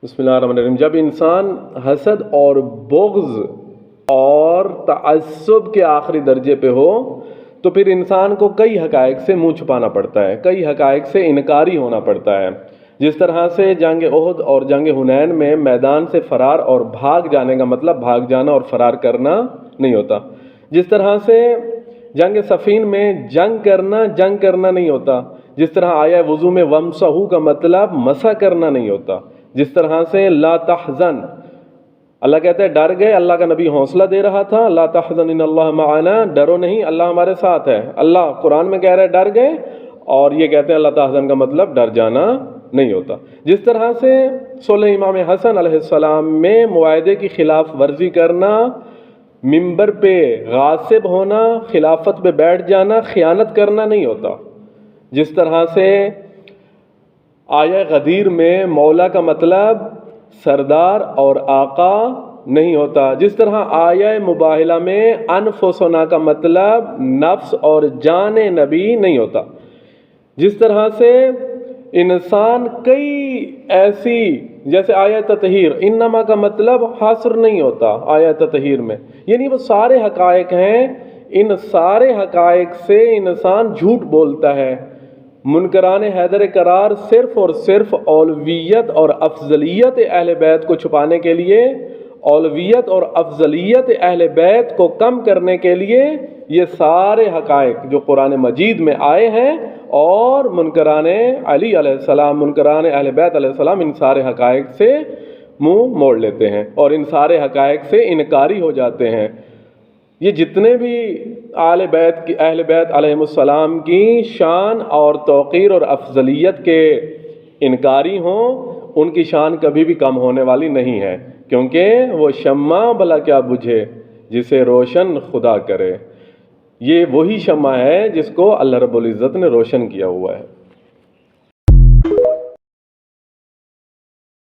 بسم اللہ الرحمن الرحیم۔ جب انسان حسد اور بغض اور تعصب کے آخری درجے پہ ہو تو پھر انسان کو کئی حقائق سے منہ چھپانا پڑتا ہے، کئی حقائق سے انکاری ہونا پڑتا ہے۔ جس طرح سے جنگ احد اور جنگ حنین میں میدان سے فرار اور بھاگ جانے کا مطلب بھاگ جانا اور فرار کرنا نہیں ہوتا، جس طرح سے جنگ صفین میں جنگ کرنا نہیں ہوتا، جس طرح آیا وضو میں ومسحو کا مطلب مسح کرنا نہیں ہوتا، جس طرح سے لا تحزن اللہ کہتا ہے ڈر گئے، اللہ کا نبی حوصلہ دے رہا تھا، لا تحزن ان اللہ معنا، ڈرو نہیں اللہ ہمارے ساتھ ہے۔ اللہ قرآن میں کہہ رہا ہے ڈر گئے، اور یہ کہتے ہیں اللہ تحزن کا مطلب ڈر جانا نہیں ہوتا۔ جس طرح سے صلح امام حسن علیہ السلام میں معاہدے کی خلاف ورزی کرنا، ممبر پہ غاصب ہونا، خلافت پہ بیٹھ جانا، خیانت کرنا نہیں ہوتا۔ جس طرح سے آیہ غدیر میں مولا کا مطلب سردار اور آقا نہیں ہوتا، جس طرح آیہ مباہلہ میں انفسنا کا مطلب نفس اور جان نبی نہیں ہوتا۔ جس طرح سے انسان کئی ایسی جیسے آیہ تطہیر انما کا مطلب حصر نہیں ہوتا آیہ تطہیر میں، یعنی وہ سارے حقائق ہیں، ان سارے حقائق سے انسان جھوٹ بولتا ہے۔ منکران حیدر قرار صرف اور صرف اولویت اور افضلیت اہل بیت کو چھپانے کے لیے، اولویت اور افضلیت اہل بیت کو کم کرنے کے لیے یہ سارے حقائق جو قرآن مجید میں آئے ہیں، اور منکران علی علیہ السلام، منکران اہل بیت علیہ السلام ان سارے حقائق سے منہ موڑ لیتے ہیں اور ان سارے حقائق سے انکاری ہو جاتے ہیں۔ یہ جتنے بھی اہل بیت علیہ السلام کی شان اور توقیر اور افضلیت کے انکاری ہوں، ان کی شان کبھی بھی کم ہونے والی نہیں ہے، کیونکہ وہ شمع بھلا کیا بجھے جسے روشن خدا کرے۔ یہ وہی شمع ہے جس کو اللہ رب العزت نے روشن کیا ہوا ہے۔